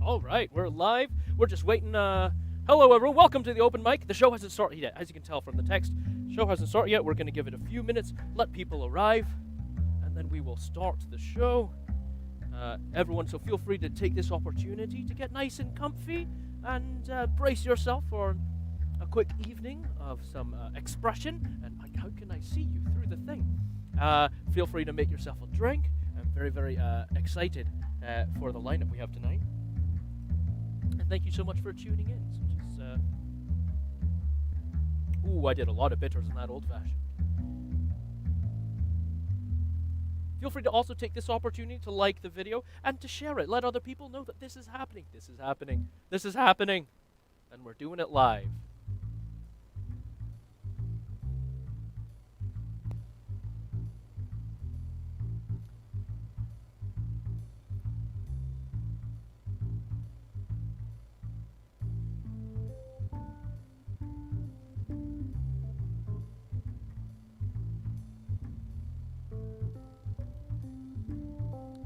All right, we're live. We're just waiting. Hello, everyone. Welcome to the open mic. The show hasn't started yet, as you can tell from the text. Show hasn't started yet. We're going to give it a few minutes, let people arrive, and then we will start the show. Everyone, so feel free to take this opportunity to get nice and comfy and brace yourself for a quick evening of some expression. And Mike, how can I see you through the thing? Feel free to make yourself a drink. I'm very, very excited for the lineup we have tonight. And thank you so much for tuning in. So just, I did a lot of bitters in that old-fashioned. Feel free to also take this opportunity to like the video and to share it. Let other people know that this is happening. This is happening. This is happening. And we're doing it live.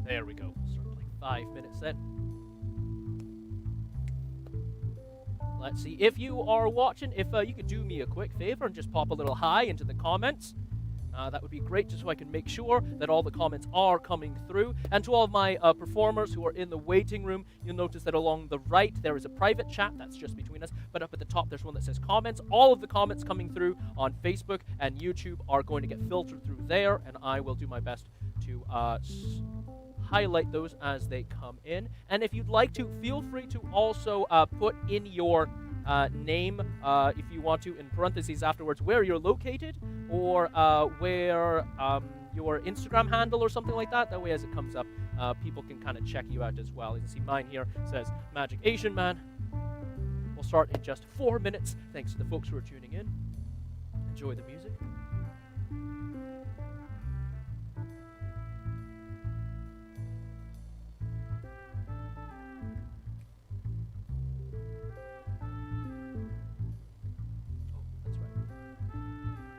There we go. Start like 5 minutes then. Let's see. If you are watching, if you could do me a quick favor and just pop a little hi into the comments, that would be great, just so I can make sure that all the comments are coming through. And to all of my performers who are in the waiting room, you'll notice that along the right there is a private chat. That's just between us. But up at the top there's one that says comments. All of the comments coming through on Facebook and YouTube are going to get filtered through there, and I will do my best to highlight those as they come in. And if you'd like to, feel free to also put in your name, if you want to, in parentheses afterwards, where you're located, or where your Instagram handle or something like that. That way, as it comes up, people can kind of check you out as well. You can see mine here says Magic Asian Man. We'll start in just 4 minutes. Thanks to the folks who are tuning in. Enjoy the music.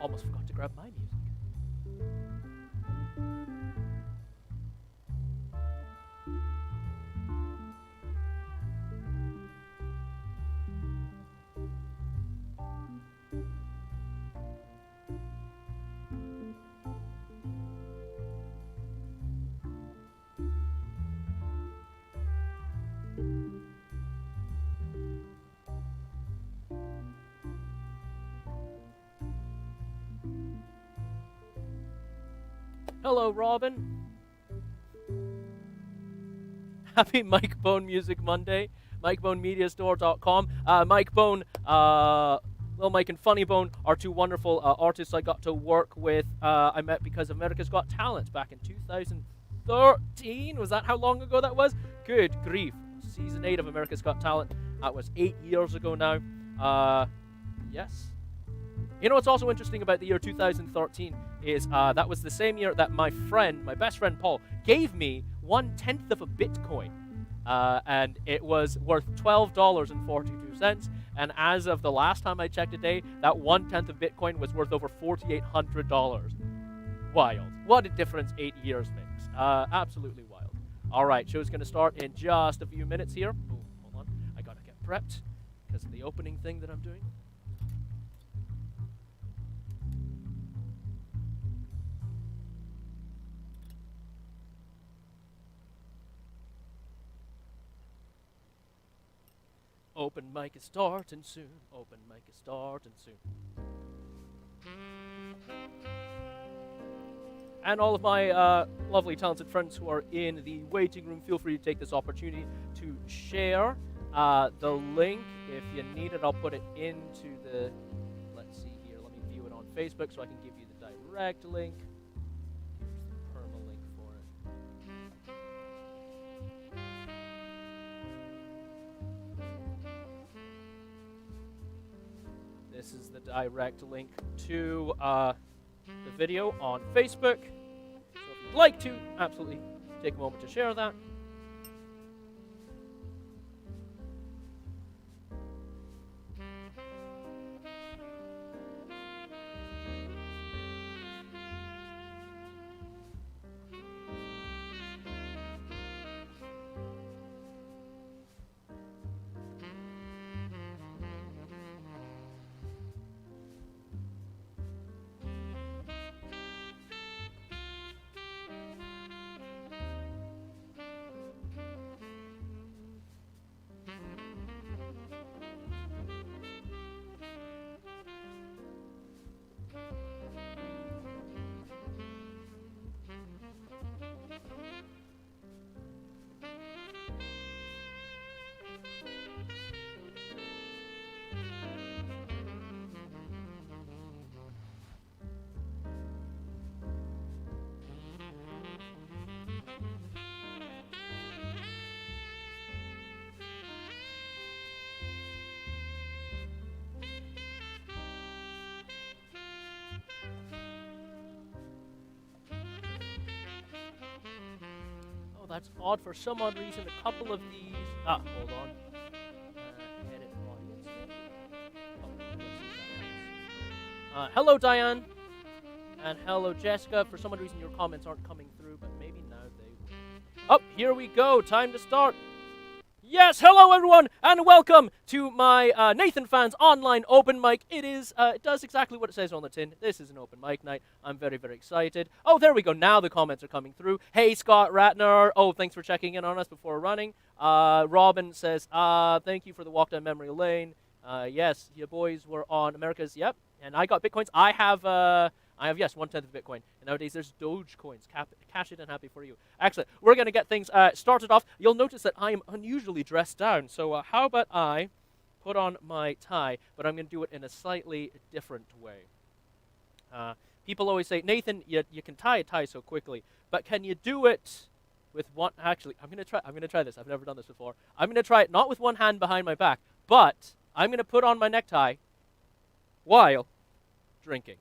Almost forgot to grab my music. Hello, Robin. Happy Mike Bone Music Monday. MikeBoneMediaStore.com. Mike Bone, Lil Mike and Funny Bone are two wonderful artists I got to work with. I met because of America's Got Talent back in 2013. Was that how long ago that was? Good grief. Season 8 of America's Got Talent. That was 8 years ago now. Yes. You know what's also interesting about the year 2013 is that was the same year that my best friend Paul, gave me 1/10 of a Bitcoin. And it was worth $12.42. And as of the last time I checked today, that 1/10 of Bitcoin was worth over $4,800. Wild. What a difference 8 years makes. Absolutely wild. All right, show's going to start in just a few minutes here. Oh, hold on. I got to get prepped because of the opening thing that I'm doing. Open mic is starting soon. Open mic is starting soon. And all of my lovely, talented friends who are in the waiting room, feel free to take this opportunity to share the link. If you need it, I'll put it into the, let's see here, let me view it on Facebook so I can give you the direct link. Here's the permalink for it. This is the direct link to the video on Facebook. So if you'd like to, absolutely take a moment to share that. that's odd. For some odd reason, a couple of these. Hold on. Edit audience. Oh, let's see if that helps. Hello, Diane. And hello, Jessica. For some odd reason, your comments aren't coming through, but maybe now they will. Oh, here we go. Time to start. Yes, hello everyone, and welcome to my Naathan Phan's online open mic. It does exactly what it says on the tin. This is an open mic night. I'm very, very excited. Oh, there we go. Now the comments are coming through. Hey, Scott Ratner. Oh, thanks for checking in on us before running. Robin says, thank you for the walk down memory lane. Yes, your boys were on America's, yep. And I got Bitcoins. I have, yes, 1/10 of Bitcoin. And nowadays there's Doge coins. Cash it and happy for you. Excellent. We're going to get things started off. You'll notice that I am unusually dressed down. So how about I put on my tie, but I'm going to do it in a slightly different way. People always say, Nathan, you can tie a tie so quickly, but can you do it with one? Actually, I'm going to try this. I've never done this before. I'm going to try it not with one hand behind my back, but I'm going to put on my necktie while drinking.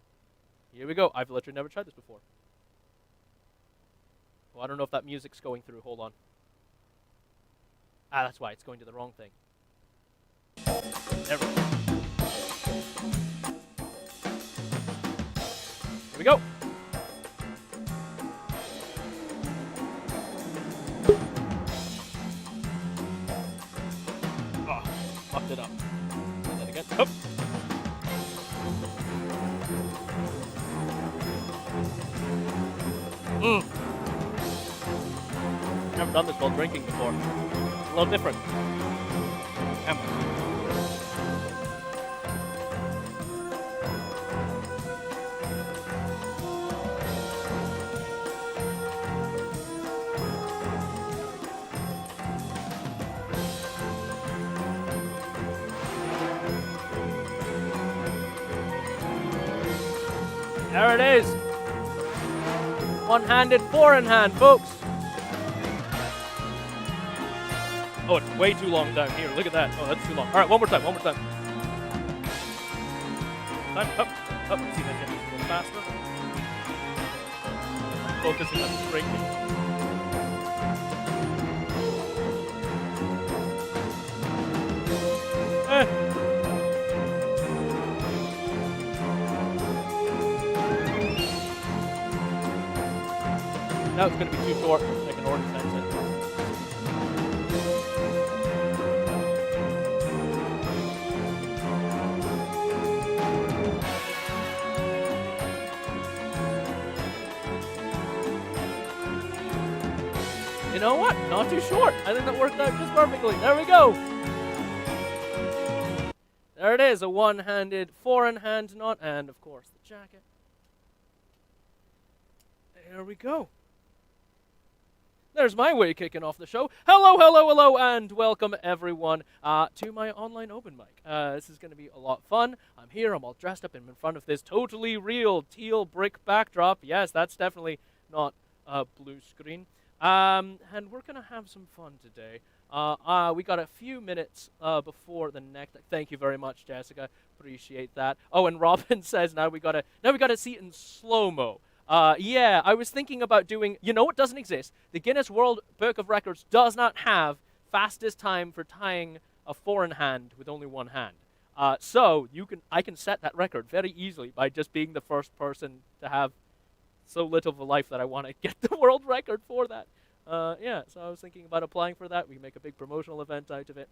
Here we go. I've literally never tried this before. Oh, I don't know if that music's going through. Hold on. That's why. It's going to the wrong thing. There we go. Here we go. Oh, fucked it up. Do that again. Oh. Never done this while drinking before. It's a little different. There it is. One-handed, four-in-hand, folks. Oh, it's way too long down here. Look at that. Oh, that's too long. All right, one more time. Time. Up. See if I can a little faster. Focusing on drinking. Now it's going to be too short. I can already sense it. You know what? Not too short. I think that worked out just perfectly. There we go. There it is. A one-handed, four-in-hand knot, and of course the jacket. There we go. There's my way kicking off the show. Hello, and welcome everyone to my online open mic. This is going to be a lot of fun. I'm here, I'm all dressed up, and in front of this totally real teal brick backdrop. Yes, that's definitely not a blue screen. And we're going to have some fun today. We got a few minutes before the next. Thank you very much, Jessica. Appreciate that. Oh, and Robin says now we gotta see it in slow-mo. Yeah, I was thinking about doing, you know what doesn't exist? The Guinness World Book of Records does not have fastest time for tying a four-in-hand with only one hand. So I can set that record very easily by just being the first person to have so little of a life that I want to get the world record for that. Yeah, so I was thinking about applying for that. We can make a big promotional event out of it.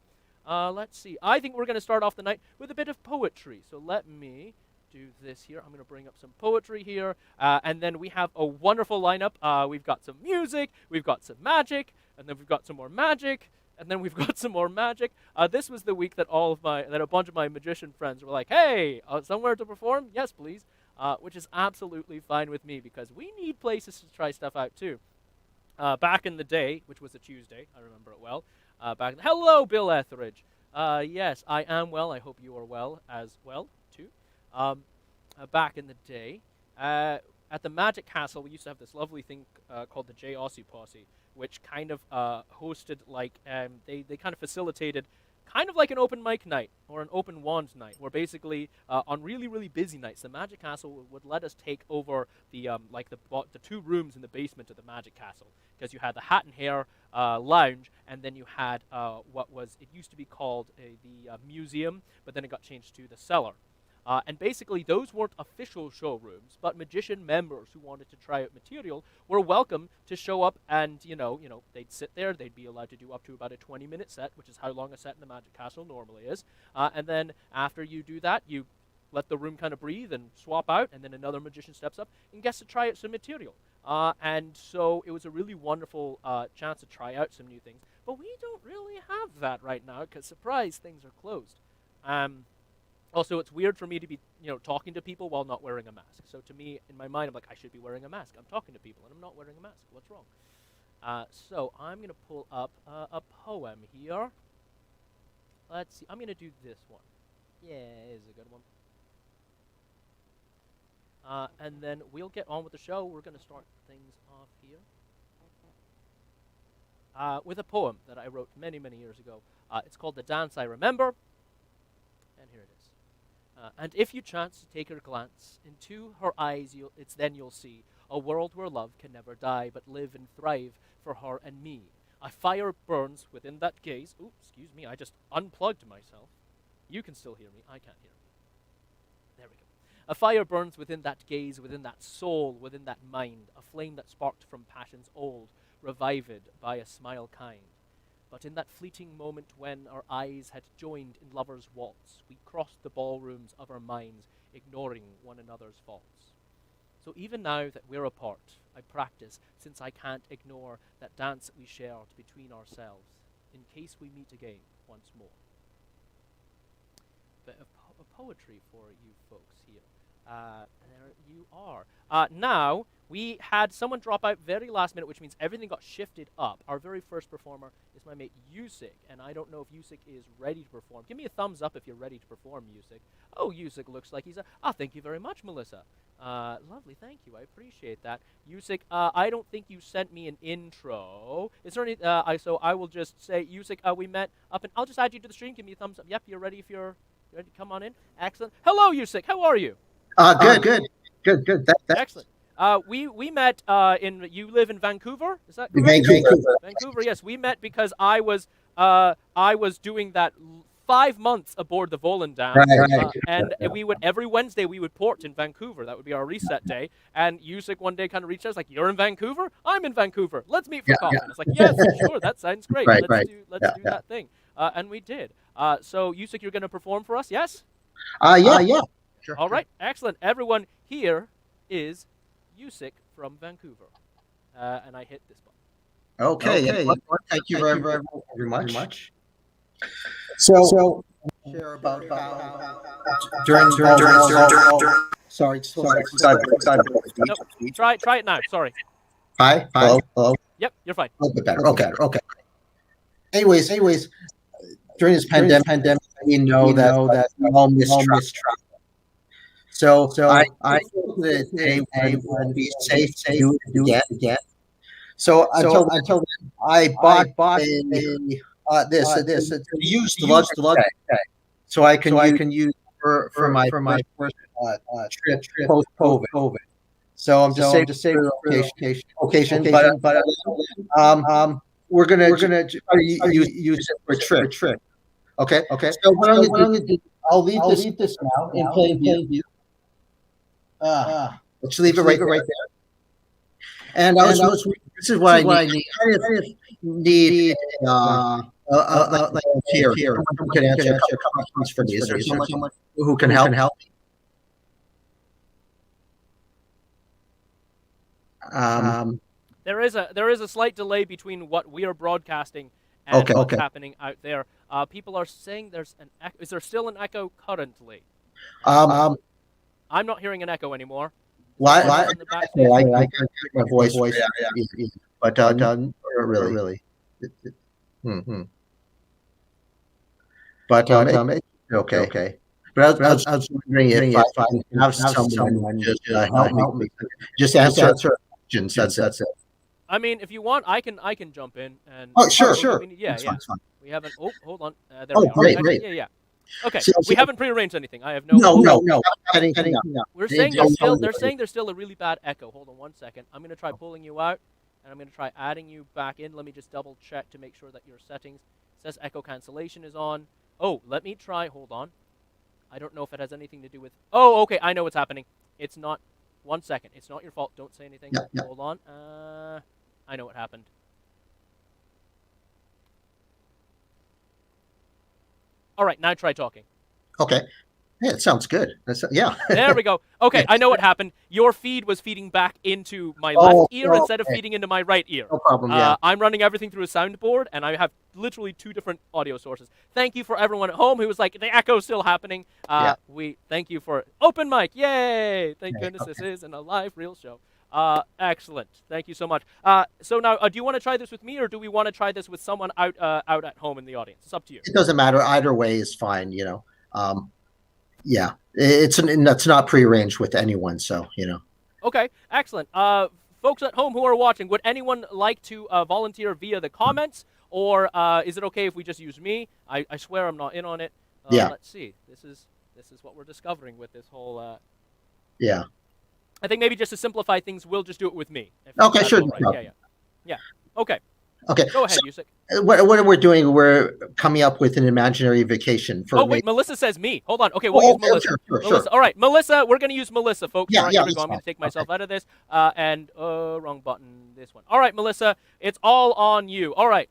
Let's see. I think we're going to start off the night with a bit of poetry. So let me do this here. I'm going to bring up some poetry here. And then we have a wonderful lineup. We've got some music, we've got some magic, and then we've got some more magic, and then we've got some more magic. This was the week that a bunch of my magician friends were like, hey, somewhere to perform? Yes, please. Which is absolutely fine with me because we need places to try stuff out too. Back in the day, which was a Tuesday, I remember it well. Hello, Bill Etheridge. Yes, I am well. I hope you are well as well too. Back in the day, at the Magic Castle, we used to have this lovely thing called the J. Aussie Posse, which kind of hosted they kind of facilitated kind of like an open mic night or an open wand night, where basically on really really busy nights, the Magic Castle would let us take over the like the 2 rooms in the basement of the Magic Castle, because you had the Hat and Hair lounge, and then you had what was it used to be called the museum, but then it got changed to the cellar. And basically, those weren't official showrooms, but magician members who wanted to try out material were welcome to show up, and they'd sit there. They'd be allowed to do up to about a 20-minute set, which is how long a set in the Magic Castle normally is. And then after you do that, you let the room kind of breathe and swap out, and then another magician steps up and gets to try out some material. And so it was a really wonderful chance to try out some new things. But we don't really have that right now because, surprise, things are closed. Also, it's weird for me to be, talking to people while not wearing a mask. So to me, in my mind, I'm like, I should be wearing a mask. I'm talking to people, and I'm not wearing a mask. What's wrong? So I'm going to pull up a poem here. Let's see. I'm going to do this one. Yeah, it is a good one. And then we'll get on with the show. We're going to start things off here with a poem that I wrote many, many years ago. It's called The Dance I Remember. And here it is. And if you chance to take a glance into her eyes, then you'll see a world where love can never die, but live and thrive for her and me. A fire burns within that gaze. Ooh, excuse me, I just unplugged myself. You can still hear me. I can't hear me. There we go. A fire burns within that gaze, within that soul, within that mind, a flame that sparked from passions old, revived by a smile kind. But in that fleeting moment when our eyes had joined in lovers' waltz, we crossed the ballrooms of our minds, ignoring one another's faults. So even now that we're apart, I practice, since I can't ignore that dance that we shared between ourselves, in case we meet again once more. Bit of poetry for you folks here. There you are. Now, we had someone drop out very last minute, which means everything got shifted up. Our very first performer is my mate Yusik, and I don't know if Yusik is ready to perform. Give me a thumbs up if you're ready to perform, Yusik. Oh, Yusik looks like he's thank you very much, Melissa. Lovely, thank you. I appreciate that. Yusik, I don't think you sent me an intro. Is there any, so I will just say, Yusik, we met up, and I'll just add you to the stream. Give me a thumbs up. Yep, you're ready if you're ready to come on in. Excellent. Hello, Yusik. How are you? Good. Excellent. We met you live in Vancouver, is that correct? Vancouver, yes. We met because I was doing that 5 months aboard the Volendam, and we would every Wednesday we would port in Vancouver. That would be our reset day. And Yusik one day kind of reached out, like, "You're in Vancouver? I'm in Vancouver. Let's meet for coffee." And it's like, "Yes, sure, that sounds great. Let's do that thing." And we did. So Yusik, you're going to perform for us, yes? Yeah. Sure. All right, excellent. Everyone, here is Yusik from Vancouver, and I hit this button. Okay. Thank you very much. So share about during. Sorry. Nope. Try it now. Sorry. Hi. Hello. Yep, you're fine. A little bit better. Okay. Anyways, during this pandemic, we know that we all mistrust. So I feel that they would be safe to do it again. So until then, I bought this used luggage, so I can use for my first trip post COVID. So I'm just saving the occasion, but we're gonna try to use it for a trip. Okay. So what I'm gonna do, I'll leave this now in plain view. Let's leave it right there. And this is what I need. I kind of need like here. Someone can answer a couple questions for me. Is there someone who can help? There is a slight delay between what we are broadcasting and what's happening out there. People are saying there's an echo. Is there still an echo currently? I'm not hearing an echo anymore. I can't hear my voice, but really. But okay. But I was wondering if I can have someone just help me. Just answer questions. That's it. I mean, if you want, I can jump in and. Oh, sure. Yeah. We haven't. Oh, hold on. There Oh, we are. great, Actually, great. yeah, yeah. Okay, So, we haven't prearranged anything. I have no. no, Oh, no, no. Anything up. we're They saying don't there's still. tell They're you. saying there's still a really bad echo. Hold on one second. I'm gonna try pulling you out, and I'm gonna try adding you back in. Let me just double check to make sure that your settings says echo cancellation is on. Oh, let me try. Hold on. I don't know if it has anything to do with. Oh, okay. I know what's happening. It's not. 1 second. It's not your fault. Don't say anything. Yeah, yeah. Hold on. I know what happened. All right. Now try talking. Okay. Yeah, it sounds good. Yeah. There we go. Okay, I know what happened. Your feed was feeding back into my Oh, left ear instead of okay. feeding into my right ear. No problem. Yeah. I'm running everything through a soundboard, and I have literally 2 different audio sources. Thank you for everyone at home who was like, the echo's still happening. Yeah. We thank you for open mic. Yay! Thank goodness okay. this isn't a live, real show. Excellent. Thank you so much. So now, do you want to try this with me, or do we want to try this with someone out at home in the audience? It's up to you. It doesn't matter. Either way is fine. Yeah, that's not prearranged with anyone. So Okay, excellent. Folks at home who are watching, would anyone like to volunteer via the comments, or is it okay if we just use me? I swear I'm not in on it. Yeah. Let's see. This is what we're discovering with this whole. Yeah. I think maybe just to simplify things, we'll just do it with me. Okay, sure. Right. No. Yeah. Okay. Okay. Go ahead, So, Yusik. what we're doing, we're coming up with an imaginary vacation for. Oh wait, Melissa says me. Hold on. Okay, we'll use Melissa. Sure. Melissa. All right, Melissa. We're gonna use Melissa, folks. Yeah, all right, yeah, here we go. I'm fine. gonna take myself out of this. And wrong button. This one. All right, Melissa. It's all on you. All right.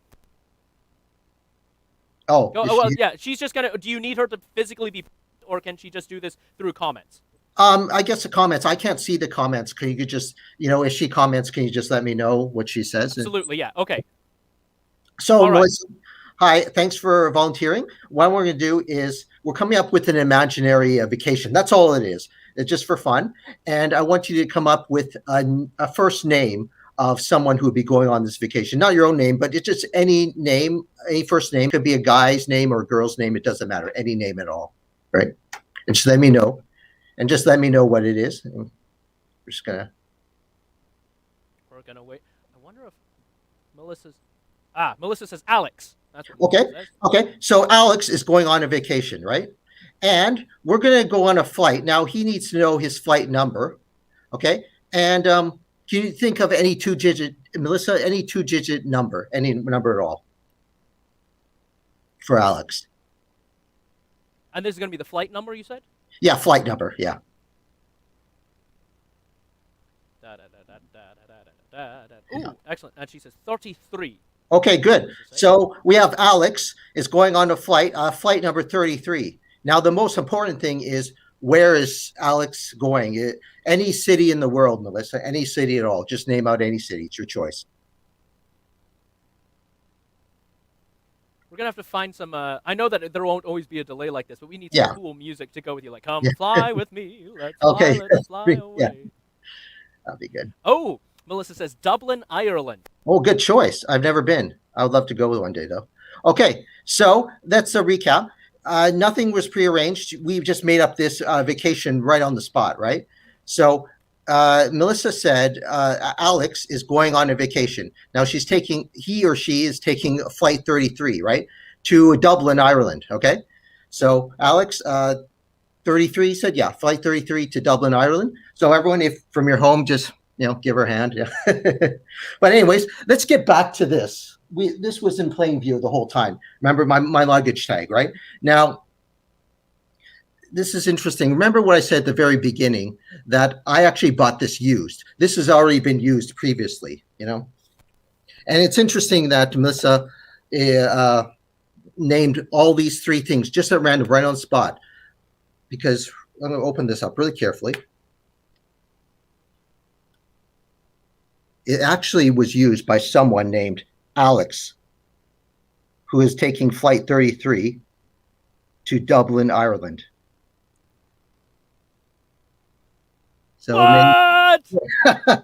Oh. Well, yeah. She's just gonna. Do you need her to physically be, or can she just do this through comments? I guess the comments. I can't see the comments. Can you just, if she comments, can you just let me know what she says? Absolutely. Yeah. Okay. So, All right. Melissa, hi. Thanks for volunteering. What we're going to do is we're coming up with an imaginary vacation. That's all it is. It's just for fun. And I want you to come up with a first name of someone who would be going on this vacation. Not your own name, but it's just any name, any first name. It could be a guy's name or a girl's name. It doesn't matter. Any name at all. Right? And just let me know. And just let me know what it is. We're just gonna. We're gonna wait. I wonder if Melissa says Alex. That's what Okay. says. Okay. So Alex is going on a vacation, right? And we're gonna go on a flight. Now he needs to know his flight number. Okay. And can you think of any 2-digit, Melissa? Any 2-digit number? Any number at all? For Alex. And this is gonna be the flight number you said. Yeah, flight number. Yeah. Ooh, excellent. And she says 33. Okay, good. So we have Alex is going on a flight, flight number 33. Now, the most important thing is, where is Alex going? Any city in the world, Melissa, any city at all. Just name out any city. It's your choice. We're gonna have to find some. I know that there won't always be a delay like this, but we need Yeah. some cool music to go with you. Like, come Yeah. fly with me. Let's Okay. fly. Let's fly Yeah. away. That'll be good. Oh, Melissa says Dublin, Ireland. Oh, good choice. I've never been. I would love to go one day, though. Okay, so that's a recap. Nothing was prearranged. We just made up this vacation right on the spot, right? So Melissa said Alex is going on a vacation. Now he or she is taking flight 33, right? To Dublin, Ireland, okay? So Alex, 33 said, yeah, flight 33 to Dublin, Ireland. So everyone, if from your home, just, give her a hand. Yeah. But anyways, let's get back to this. This was in plain view the whole time. Remember my luggage tag, right? Now, this is interesting. Remember what I said at the very beginning, that I actually bought this used. This has already been used previously, And it's interesting that Melissa named all these 3 things just at random, right on the spot, because I'm going to open this up really carefully. It actually was used by someone named Alex, who is taking flight 33 to Dublin, Ireland. So, what?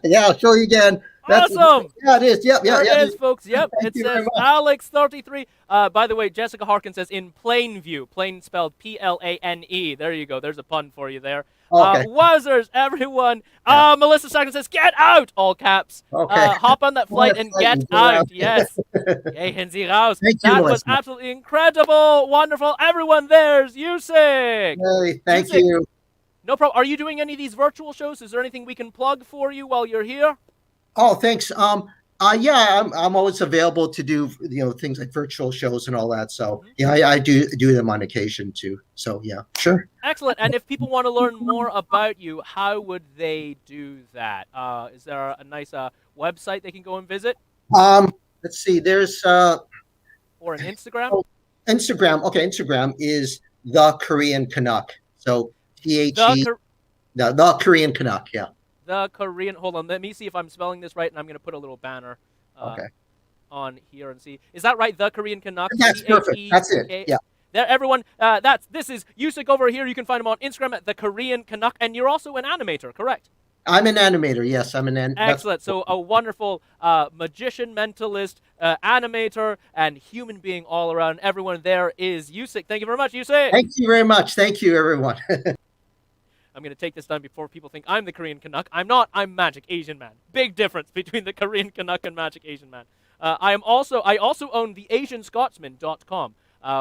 Yeah, I'll show you again. That's Awesome. Yeah, it is. Yep, There it is, folks. Yep, Thank it you very says much. Alex 33. By the way, Jessica Harkin says in plain view. Plain spelled Plane. There you go. There's a pun for you there. Okay. Wowzers, everyone. Yeah. Melissa Sackman says, get out, all caps. Okay. Hop on that flight and get out. Yes. Gehen Sie raus. Thank you, That was Melissa. absolutely incredible. Wonderful. Everyone, there's Yusik. Hey, thank Yusik, you. no problem. Are you doing any of these virtual shows? Is there anything we can plug for you while you're here? Oh, thanks. Yeah, I'm always available to do things like virtual shows and all that. So yeah, I do them on occasion too. So yeah, sure. Excellent. And if people want to learn more about you, how would they do that? Is there a nice website they can go and visit? Let's see. There's Or an Instagram? oh, Instagram. Okay, Instagram is the Korean Canuck. So THE the Korean Canuck. Yeah. The Korean. Hold on. Let me see if I'm spelling this right, and I'm going to put a little banner Okay. on here and see. Is that right? The Korean Canuck. That's perfect. That's it. Yeah. There, everyone. This is Yusik over here. You can find him on Instagram at the Korean Canuck, and you're also an animator, correct? I'm an animator. Yes, I'm an animator. Excellent. So a wonderful magician, mentalist, animator, and human being all around. Everyone there is Yusik. Thank you very much, Yusik. Thank you very much. Thank you, everyone. I'm going to take this down before people think I'm the Korean Canuck. I'm not. I'm Magic Asian Man. Big difference between the Korean Canuck and Magic Asian Man. I also own the AsianScotsman.com.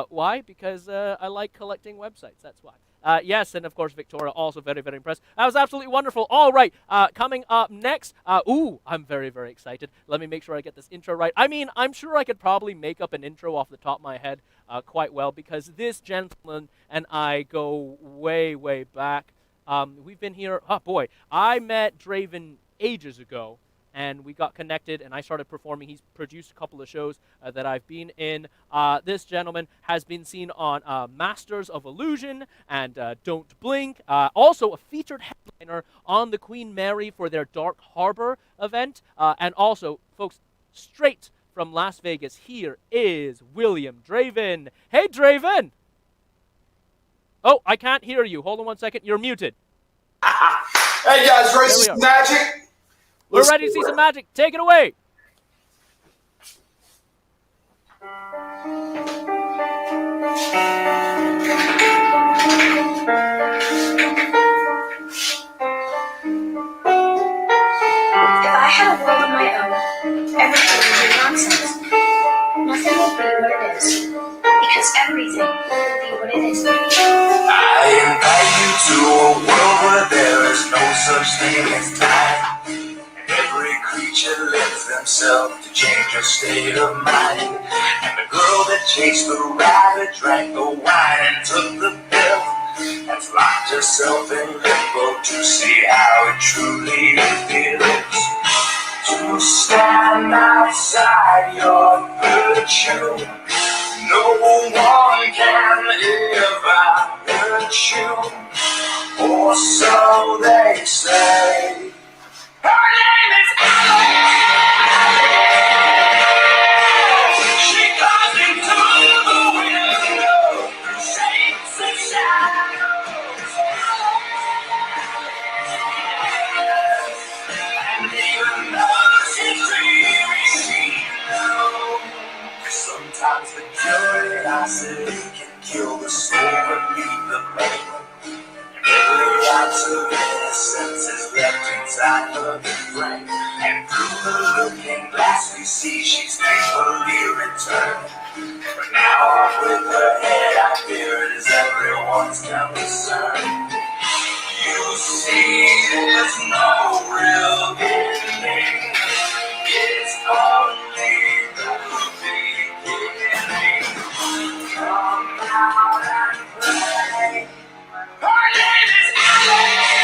Why? Because I like collecting websites. That's why. Yes, and of course, Victoria, also very, very impressed. That was absolutely wonderful. All right, coming up next. I'm very, very excited. Let me make sure I get this intro right. I mean, I'm sure I could probably make up an intro off the top of my head quite well, because this gentleman and I go way, way back. We've been here. Oh, boy. I met Draven ages ago, and we got connected, and I started performing. He's produced a couple of shows that I've been in. This gentleman has been seen on Masters of Illusion and Don't Blink. Also a featured headliner on the Queen Mary for their Dark Harbor event. And also, folks, straight from Las Vegas, here is William Draven. Hey, Draven! Oh, I can't hear you. Hold on one second. You're muted. Hey, guys, ready to see some magic? We're ready to see some magic. Take it away. If I had a world of my own, everything would be nonsense. Nothing would be what it is, because everything would be what it is. I invite you to a world where there is no such thing as time. Every creature lends themselves to change your state of mind. And the girl that chased the rabbit drank the wine and took the pill has locked herself in limbo to see how it truly feels. To stand outside your virtue, no one can ever hurt you, or so they say. Her name is Alice. She comes into the window, shapes and shadows, and even though she's dreaming, she knows. Sometimes the curiosity can kill the soul beneath the pain. Every ounce of innocence is left inside her brain. And through the looking glass we see she's thankfully returned. But now with her head I fear it is everyone's concern. You see there's no real ending. It's only the beginning. Come out and play. Her name is Alice.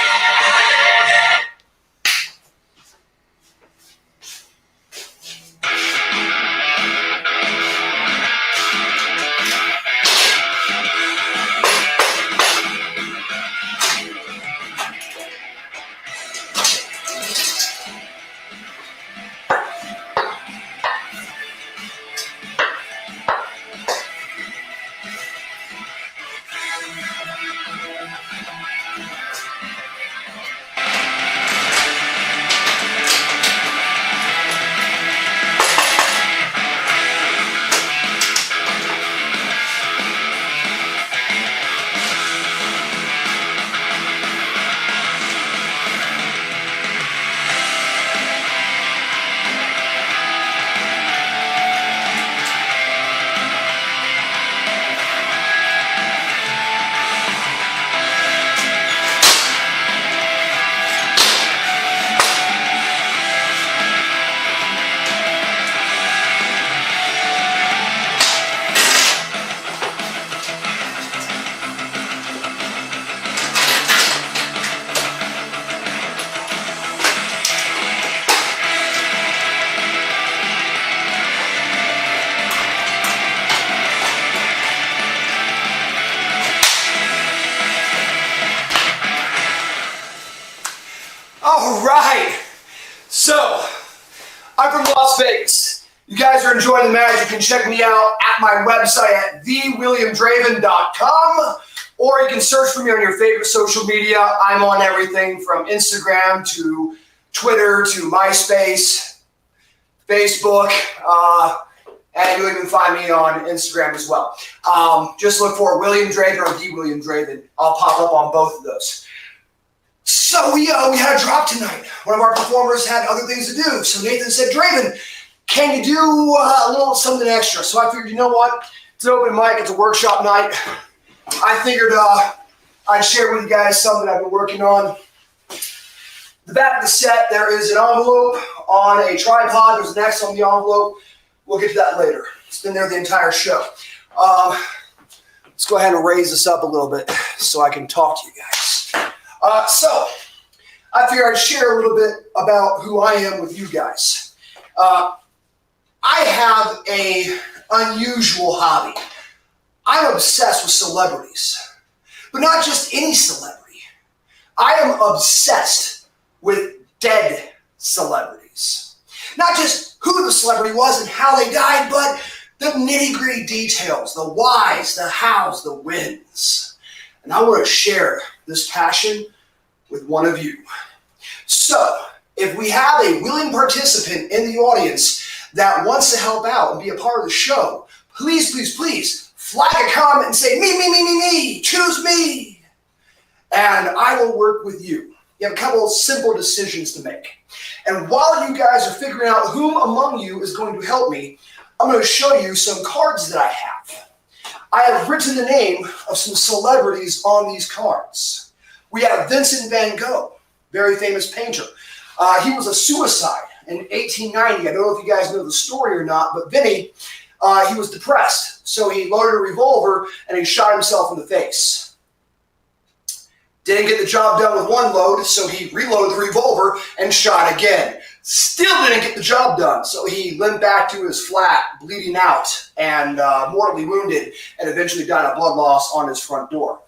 So, I'm from Las Vegas. You guys are enjoying the magic. You can check me out at my website at thewilliamdraven.com, or you can search for me on your favorite social media. I'm on everything from Instagram to Twitter to MySpace, Facebook, and you'll even find me on Instagram as well. Just look for William Draven or The William Draven. I'll pop up on both of those. So we had a drop tonight. One of our performers had other things to do. So Nathan said, Draven, can you do a little something extra? So I figured, you know what? It's an open mic. It's a workshop night. I figured I'd share with you guys something I've been working on. The back of the set, there is an envelope on a tripod. There's an X on the envelope. We'll get to that later. It's been there the entire show. Let's go ahead and raise this up a little bit so I can talk to you guys. So I figured I'd share a little bit about who I am with you guys. I have an unusual hobby. I'm obsessed with celebrities, but not just any celebrity. I am obsessed with dead celebrities. Not just who the celebrity was and how they died, but the nitty-gritty details, the whys, the hows, the whens. And I want to share this passion with one of you. So, if we have a willing participant in the audience that wants to help out and be a part of the show, please, please, please flag a comment and say, me, choose me. And I will work with you. You have a couple of simple decisions to make. And while you guys are figuring out whom among you is going to help me, I'm going to show you some cards that I have. I have written the name of some celebrities on these cards. We have Vincent van Gogh, very famous painter. He was a suicide in 1890. I don't know if you guys know the story or not, but Vinny, he was depressed. So he loaded a revolver and he shot himself in the face. Didn't get the job done with one load, so he reloaded the revolver and shot again. Still didn't get the job done, so he limped back to his flat, bleeding out and mortally wounded, and eventually died of blood loss on his front door.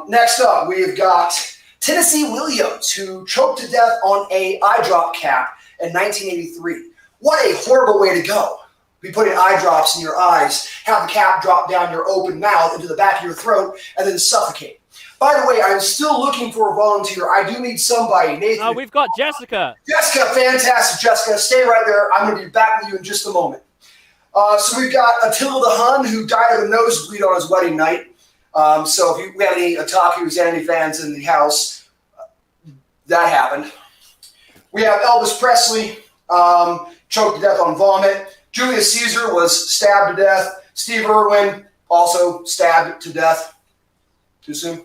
Next up, we've got Tennessee Williams, who choked to death on a eye drop cap in 1983. What a horrible way to go. Be putting eye drops in your eyes, have the cap drop down your open mouth into the back of your throat, and then suffocate. By the way, I'm still looking for a volunteer. I do need somebody. Nathan. We've got Jessica. Jessica, fantastic. Jessica, stay right there. I'm going to be back with you in just a moment. So we've got Attila the Hun, who died of a nosebleed on his wedding night. So if we have any Otaku Zandy fans in the house, that happened. We have Elvis Presley, choked to death on vomit. Julius Caesar was stabbed to death. Steve Irwin, also stabbed to death. Too soon?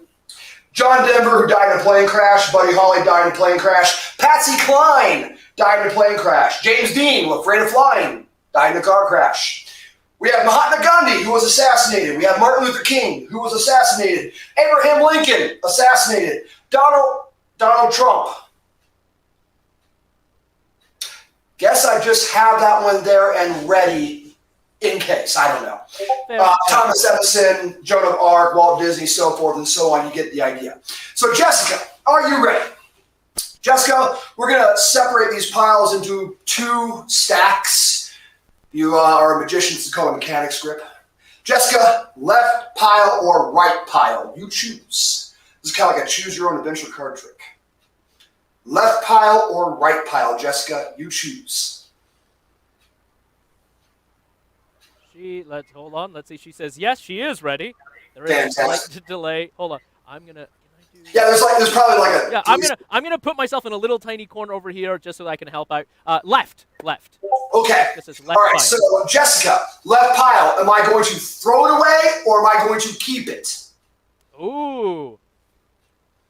John Denver, who died in a plane crash. Buddy Holly died in a plane crash. Patsy Cline died in a plane crash. James Dean, afraid of flying, died in a car crash. We have Mahatma Gandhi, who was assassinated. We have Martin Luther King, who was assassinated. Abraham Lincoln, assassinated. Donald Trump. Guess I just have that one there and ready in case. I don't know. Thomas Edison, Joan of Arc, Walt Disney, so forth and so on. You get the idea. So, Jessica, are you ready? Jessica, we're going to separate these piles into two stacks. You are a magician, it's called a mechanics grip. Jessica, left pile or right pile? You choose. This is kind of like a choose your own adventure card trick. Left pile or right pile? Jessica, you choose. Hold on. Let's see. She says yes. She is ready. There is a slight delay. Hold on. I'm gonna. Yeah, there's probably like a. Yeah, I'm gonna put myself in a little tiny corner over here just so I can help out. Left. Okay. This is left. All right. pile. So Jessica, left pile. Am I going to throw it away or am I going to keep it? Ooh.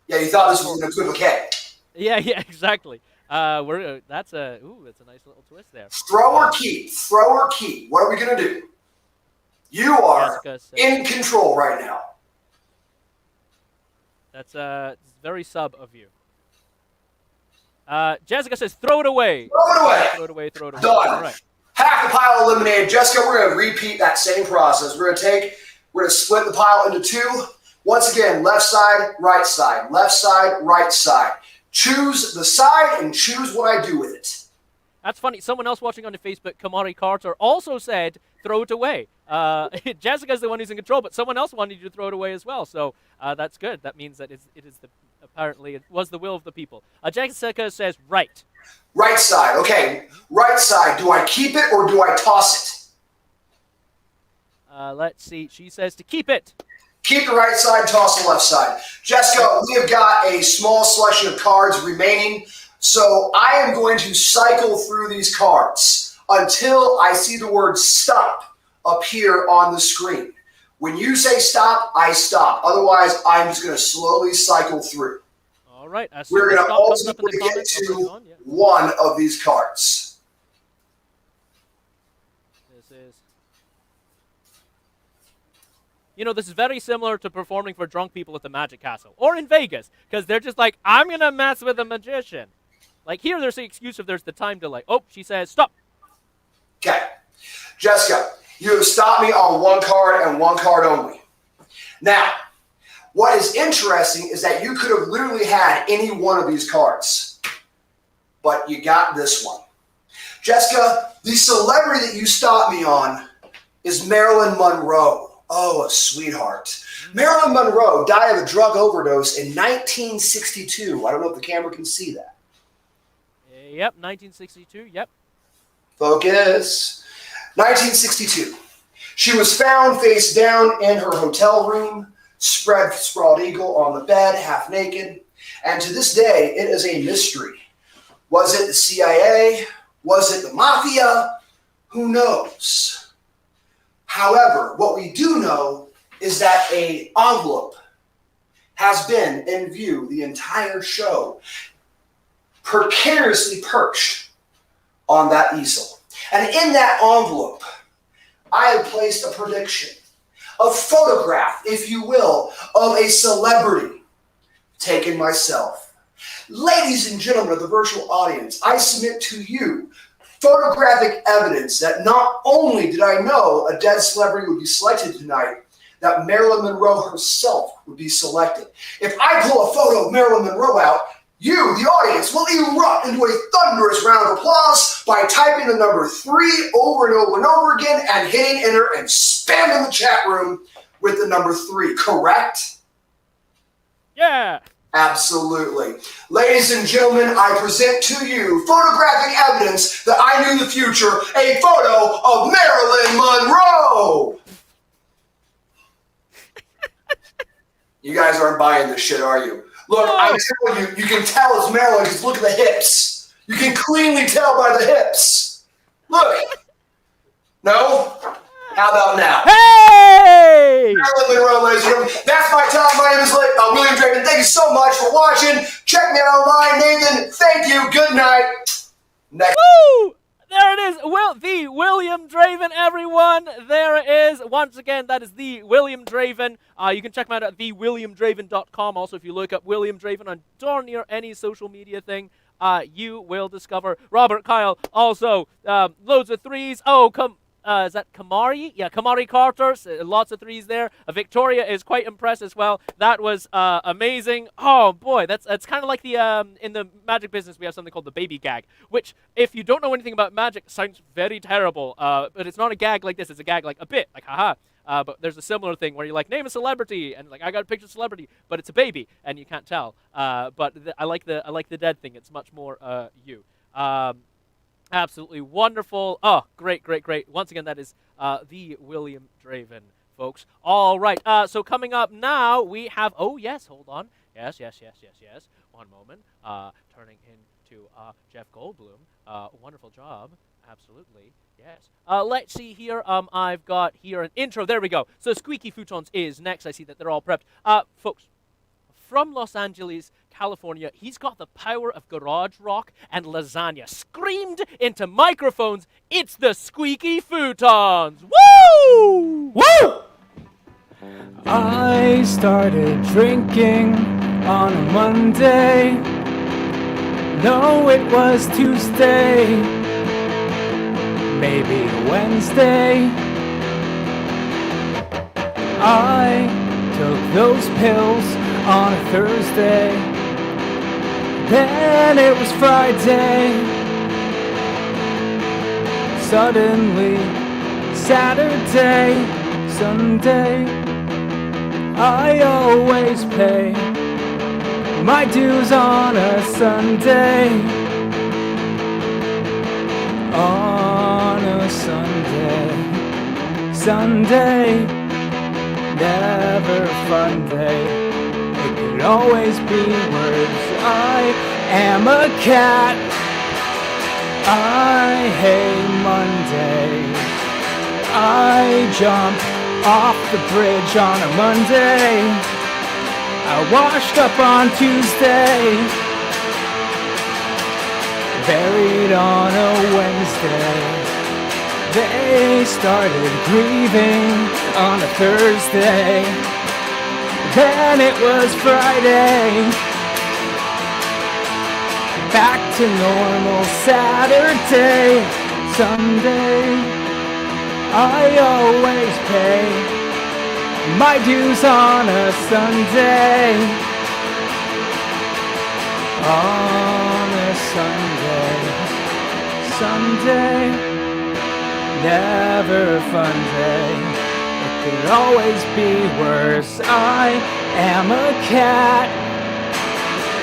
Yeah, you thought this was an equivoque. Yeah, exactly. That's a nice little twist there. Throw or keep. Throw or keep. What are we gonna do? You are in control right now. That's very sub of you. Jessica says throw it away. Throw it away. Throw it away. Done. All right. Half the pile eliminated. Jessica, we're going to repeat that same process. We're going to split the pile into two. Once again, left side, right side. Left side, right side. choose the side and choose what I do with it. That's funny. Someone else watching on the Facebook, Kamari Carter, also said throw it away. Jessica's the one who's in control, but someone else wanted you to throw it away as well. So that's good. That means that apparently it was the will of the people. Jessica says right. Right side. Okay. Right side. Do I keep it or do I toss it? Let's see. She says to keep it. Keep the right side, toss the left side. Jessica, we have got a small selection of cards remaining. So I am going to cycle through these cards until I see the word stop appear on the screen. When you say stop, I stop. Otherwise, I'm just going to slowly cycle through. All right. We're going to ultimately get to one of these cards. This is... this is very similar to performing for drunk people at the Magic Castle or in Vegas, because they're just like, I'm going to mess with a magician. Like here, there's the excuse if there's the time delay. Oh, she says, stop. Okay. Jessica, you have stopped me on one card and one card only. Now, what is interesting is that you could have literally had any one of these cards, but you got this one. Jessica, the celebrity that you stopped me on is Marilyn Monroe. Oh, a sweetheart. Marilyn Monroe died of a drug overdose in 1962. I don't know if the camera can see that. Yep, 1962, yep. Focus. 1962. She was found face down in her hotel room, sprawled eagle on the bed, half naked. And to this day, it is a mystery. Was it the CIA? Was it the mafia? Who knows? However, what we do know is that an envelope has been in view the entire show, precariously perched on that easel. And in that envelope, I have placed a prediction, a photograph, if you will, of a celebrity taken myself. Ladies and gentlemen of the virtual audience, I submit to you photographic evidence that not only did I know a dead celebrity would be selected tonight, that Marilyn Monroe herself would be selected. If I pull a photo of Marilyn Monroe out, you, the audience, will erupt into a thunderous round of applause by typing the number 3 over and over and over again and hitting enter and spamming the chat room with the number 3, correct? Yeah. Absolutely. Ladies and gentlemen, I present to you photographic evidence that I knew the future, a photo of Marilyn Monroe. You guys aren't buying this shit, are you? Look, no. I'm telling you, you can tell it's Marilyn because look at the hips. You can cleanly tell by the hips. Look. No? How about now? Hey! Marilyn Monroe, ladies and gentlemen. That's my time. My name is William Draven. Thank you so much for watching. Check me out online. Nathan, thank you. Good night. Next. Woo! There it is. The William Draven, everyone. There it is. Once again, that is the William Draven. You can check him out at thewilliamdraven.com. Also, if you look up William Draven on darn near any social media thing, you will discover Robert Kyle. Also, loads of threes. Oh, is that Kamari? Yeah, Kamari Carter. Lots of threes there. Victoria is quite impressed as well. That was amazing. Oh boy, that's kind of like the in the magic business we have something called the baby gag, which if you don't know anything about magic sounds very terrible. But it's not a gag like this. It's a gag like a bit, like haha. But there's a similar thing where you like name a celebrity and like I got a picture of celebrity, but it's a baby and you can't tell. But I like the dead thing. It's much more you. Absolutely wonderful. Oh, great. Once again, that is the William Draven, folks. All right. So coming up now, we have... Oh, yes. Hold on. Yes. One moment. Turning into Jeff Goldblum. Wonderful job. Absolutely. Yes. Let's see here. I've got here an intro. There we go. So Squeaky Futons is next. I see that they're all prepped. Folks, from Los Angeles, California, he's got the power of garage rock and lasagna screamed into microphones. It's the Squeaky Futons. Woo! Woo! I started drinking on a Monday. No, it was Tuesday. Maybe Wednesday. I took those pills on a Thursday. Then it was Friday. Suddenly, Saturday, Sunday. I always pay my dues on a Sunday. On a Sunday. Sunday, never fun day. It could always be worse. I am a cat. I hate Monday. I jump off the bridge on a Monday. I washed up on Tuesday. Buried on a Wednesday. They started grieving on a Thursday. Then it was Friday. Back to normal Saturday, Sunday. I always pay my dues on a Sunday. On a Sunday, Sunday. Never fun day. It could always be worse. I am a cat.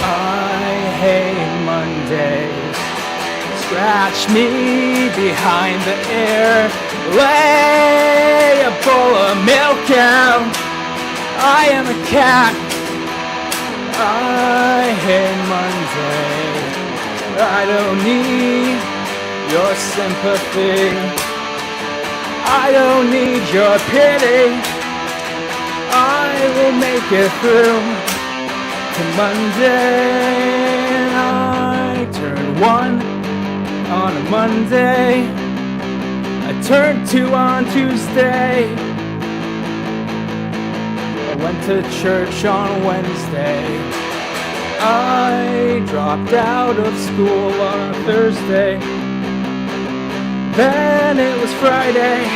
I hate Mondays. Scratch me behind the ear. Lay a bowl of milk out. I am a cat. I hate Monday. I don't need your sympathy. I don't need your pity. I will make it through to Monday. I turn 1 on a Monday. I turned 2 on Tuesday. I went to church on Wednesday. I dropped out of school on a Thursday. Then it was Friday.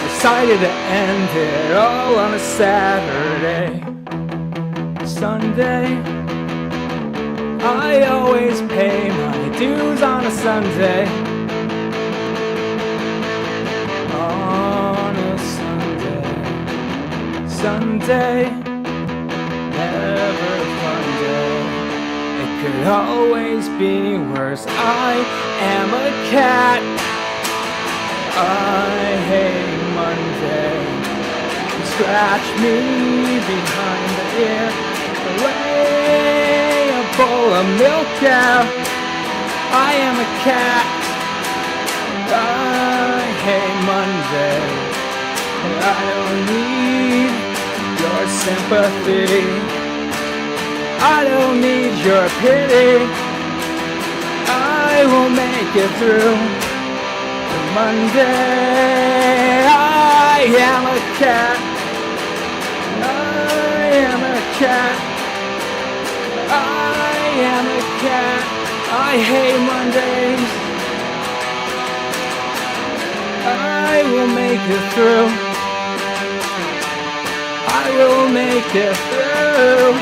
Decided to end it all on a Saturday. Sunday. I always pay my dues on a Sunday. On a Sunday. Sunday. Never fun day. It could always be worse. I am a cat. I hate Monday. Scratch me behind the ear. Lay a bowl of milk out. I am a cat. I hate Monday. I don't need your sympathy. I don't need your pity. I will make it through to Monday. I am a cat. I am a cat. I am a cat. I hate Mondays. I will make it through. I will make it through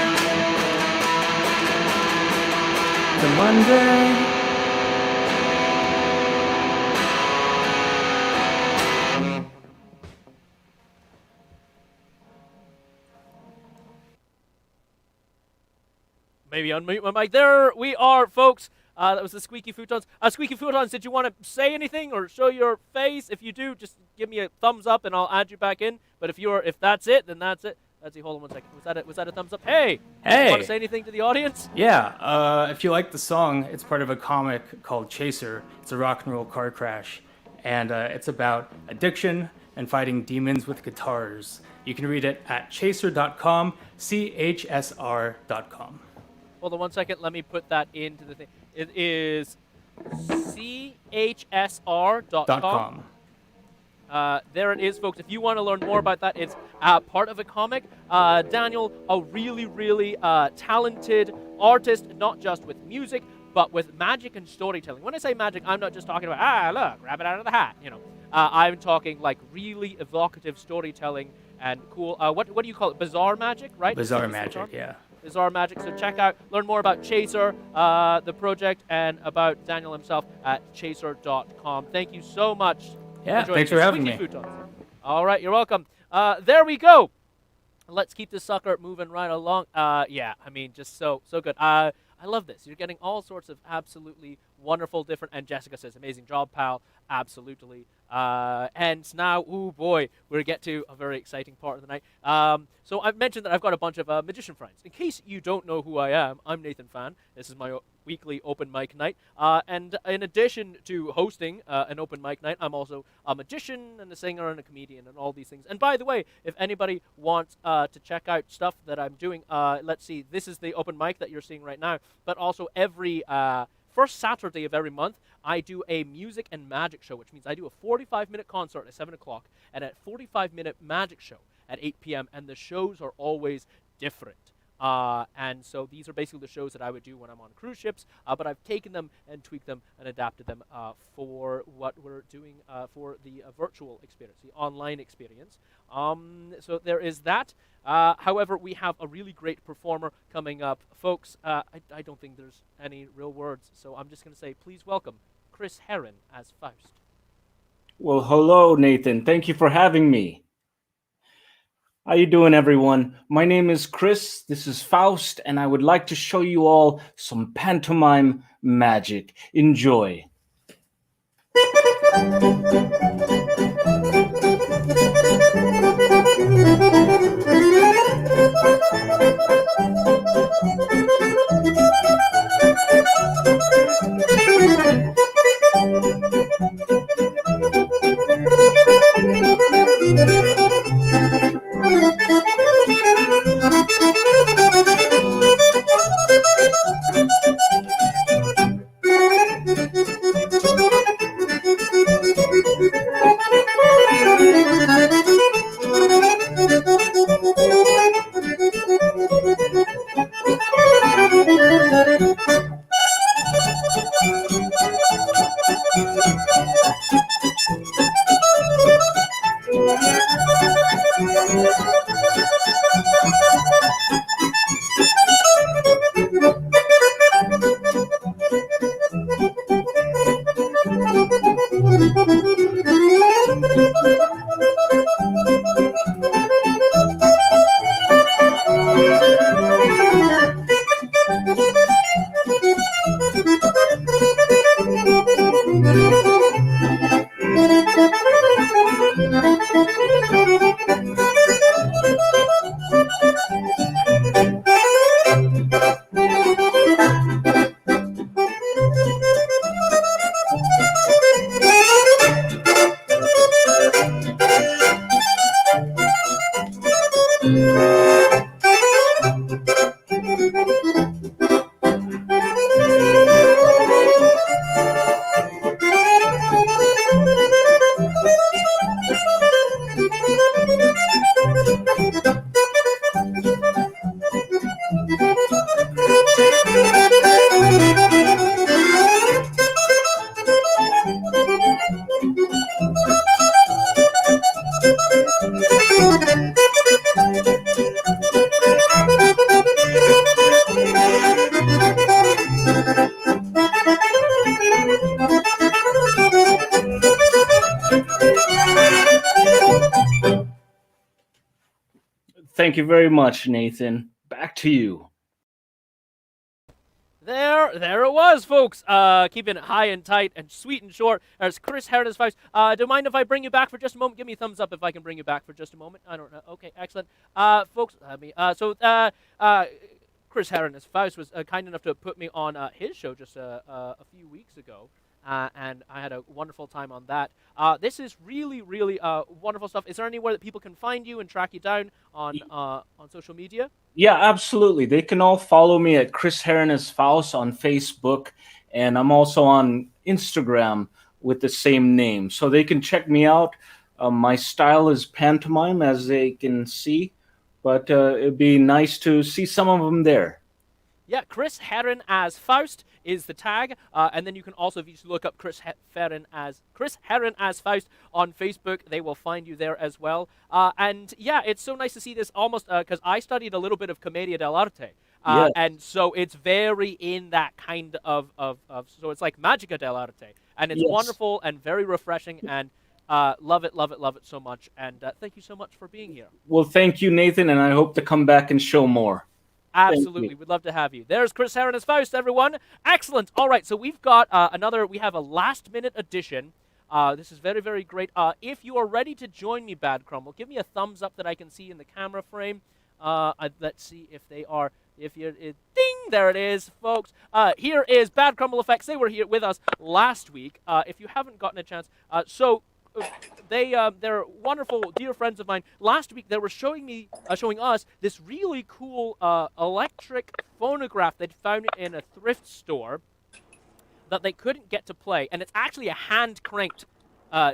to Monday. Maybe unmute my mic. There we are, folks. That was the Squeaky Futons. Squeaky Futons, did you want to say anything or show your face? If you do, just give me a thumbs up and I'll add you back in. But if that's it, then that's it. Let's see. Hold on 1 second. Was that a thumbs up? Hey. Hey. You want to say anything to the audience? Yeah. If you like the song, it's part of a comic called Chaser. It's a rock and roll car crash, and it's about addiction and fighting demons with guitars. You can read it at chaser.com, CHSR.com. Hold on 1 second. Let me put that into the thing. It is CHSR.com. There it is, folks. If you want to learn more about that, it's part of a comic. Daniel, a really, really talented artist, not just with music, but with magic and storytelling. When I say magic, I'm not just talking about, look, grab it out of the hat. I'm talking like really evocative storytelling and cool. What do you call it? Bizarre magic, right? Bizarre magic, yeah. Bizarre Magic. So check out, learn more about Chaser, the project, and about Daniel himself at chaser.com. Thank you so much. Yeah, joining thanks for us. having Squeaky me. Futons. All right, you're welcome. There we go. Let's keep this sucker moving right along. Yeah, I mean, just so good. I love this. You're getting all sorts of absolutely wonderful, different. And Jessica says, "Amazing job, pal." Absolutely. And now, ooh boy, we get to a very exciting part of the night. So I've mentioned that I've got a bunch of magician friends. In case you don't know who I am, I'm Naathan Phan. This is my weekly open mic night. And in addition to hosting an open mic night, I'm also a magician and a singer and a comedian and all these things. And by the way, if anybody wants to check out stuff that I'm doing, let's see, this is the open mic that you're seeing right now. But also every first Saturday of every month, I do a music and magic show, which means I do a 45-minute concert at 7 o'clock and a 45-minute magic show at 8 p.m. And the shows are always different. And so these are basically the shows that I would do when I'm on cruise ships, but I've taken them and tweaked them and adapted them for what we're doing for the virtual experience, the online experience. So there is that. However, we have a really great performer coming up. Folks, I don't think there's any real words, so I'm just going to say please welcome Chris Heron as Faust. Well, hello, Nathan. Thank you for having me. How you doing, everyone? My name is Chris. This is Faust, and I would like to show you all some pantomime magic. Enjoy. Thank you very much, Nathan. Back to you. There it was, folks. Keeping it high and tight and sweet and short. There's Chris Heron as Faust. Do you mind if I bring you back for just a moment? Give me a thumbs up if I can bring you back for just a moment. I don't know. Okay, excellent. Folks, Chris Heron as Faust was kind enough to put me on his show just a few weeks ago. And I had a wonderful time on that. This is really, really wonderful stuff. Is there anywhere that people can find you and track you down on social media? Yeah, absolutely. They can all follow me at Chris Heron as Faust on Facebook, and I'm also on Instagram with the same name. So they can check me out. My style is pantomime, as they can see, but it'd be nice to see some of them there. Yeah, Chris Heron as Faust is the tag, and then you can also, if you look up Chris Heron as Faust on Facebook, they will find you there as well. And yeah, it's so nice to see this almost because I studied a little bit of Commedia dell'arte Yeah. And so it's very in that kind of so it's like Magica dell'arte, and it's Yes. wonderful and very refreshing, and love it, love it, love it so much. And thank you so much for being here. Well, thank you, Nathan, and I hope to come back and show more. Absolutely, we'd love to have you. There's Chris Heron as Faust, everyone. Excellent. All right, so we've got we have a last-minute edition. This is very, very great. If you are ready to join me, Bad Crumble, give me a thumbs up that I can see in the camera frame. Let's see if they are. If you're, ding, there it is, folks. Here is Bad Crumble Effects. They were here with us last week. If you haven't gotten a chance, they're wonderful, dear friends of mine. Last week they were showing us this really cool electric phonograph they'd found in a thrift store that they couldn't get to play, and it's actually a hand cranked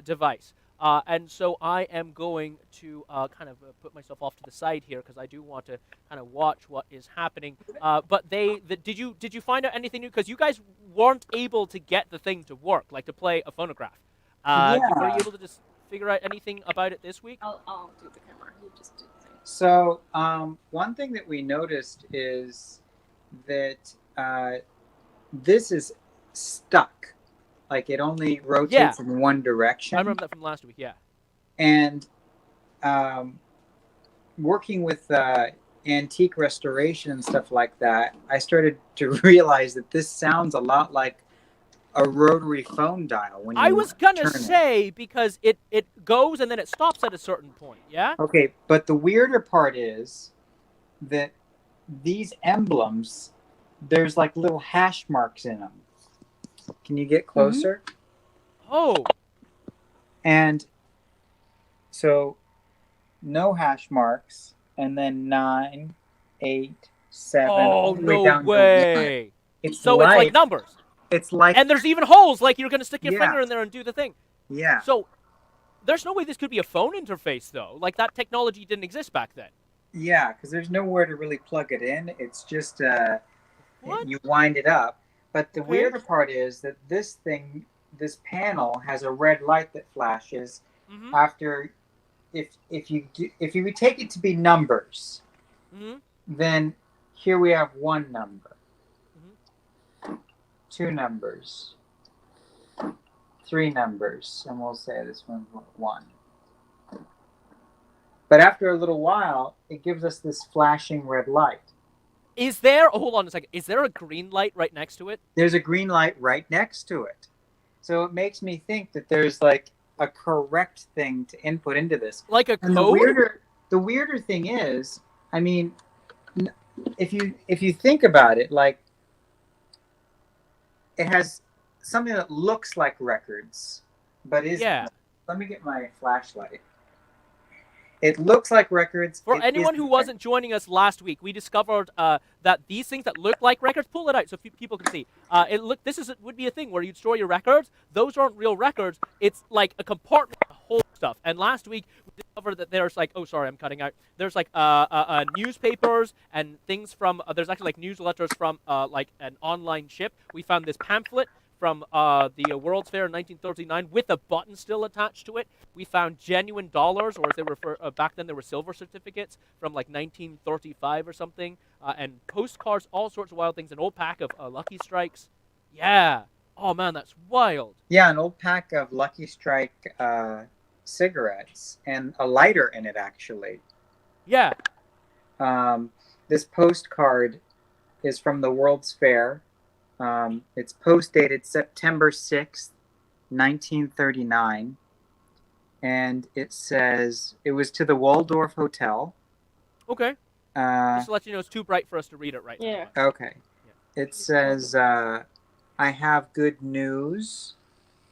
device. And so I am going to kind of put myself off to the side here because I do want to kind of watch what is happening. But did you find out anything new? Because you guys weren't able to get the thing to work, like to play a phonograph. Were you able to just figure out anything about it this week? I'll do the camera. You just do the thing. So one thing that we noticed is that this is stuck. Like it only rotates in one direction. I remember that from last week, yeah. And working with antique restoration and stuff like that, I started to realize that this sounds a lot like a rotary phone dial. When I was going to turn say, because it goes and then it stops at a certain point, yeah? Okay, but the weirder part is that these emblems, there's like little hash marks in them. Can you get closer? Oh. And so no hash marks, and then 9, 8, 7. Oh, no down way. It's so it's like numbers. It's like, and there's even holes, like you're going to stick your finger in there and do the thing. Yeah. So there's no way this could be a phone interface, though. Like that technology didn't exist back then. Yeah, because there's nowhere to really plug it in. It's just you wind it up. But the weirder part is that this panel has a red light that flashes after, if you take it to be numbers, then here we have one number, 2 numbers, 3 numbers, and we'll say this one's 1. But after a little while, it gives us this flashing red light. Is there, hold on a second, is there a green light right next to it? There's a green light right next to it. So it makes me think that there's like a correct thing to input into this. Like a and code? The weirder thing is, I mean, if you think about it, like it has something that looks like records, but isn't. Yeah. Let me get my flashlight. It looks like records. For anyone who wasn't joining us last week, we discovered that these things that look like records, pull it out so people can see. This would be a thing where you'd store your records. Those aren't real records. It's like a compartment of whole stuff. And last week we discovered that there's like, oh sorry, I'm cutting out. There's like newspapers and things from. There's actually like newsletters from like an online ship. We found this pamphlet from the World's Fair in 1939 with a button still attached to it. We found genuine dollars, or as they were back then, there were silver certificates from like 1935 or something, and postcards, all sorts of wild things, an old pack of Lucky Strikes. Yeah. Oh man, that's wild. Yeah, an old pack of Lucky Strike cigarettes and a lighter in it, actually. Yeah. This postcard is from the World's Fair. It's post dated September 6th, 1939. And it says it was to the Waldorf Hotel. Okay. Just to let you know, it's too bright for us to read it right now. Okay. Yeah. It says, I have good news.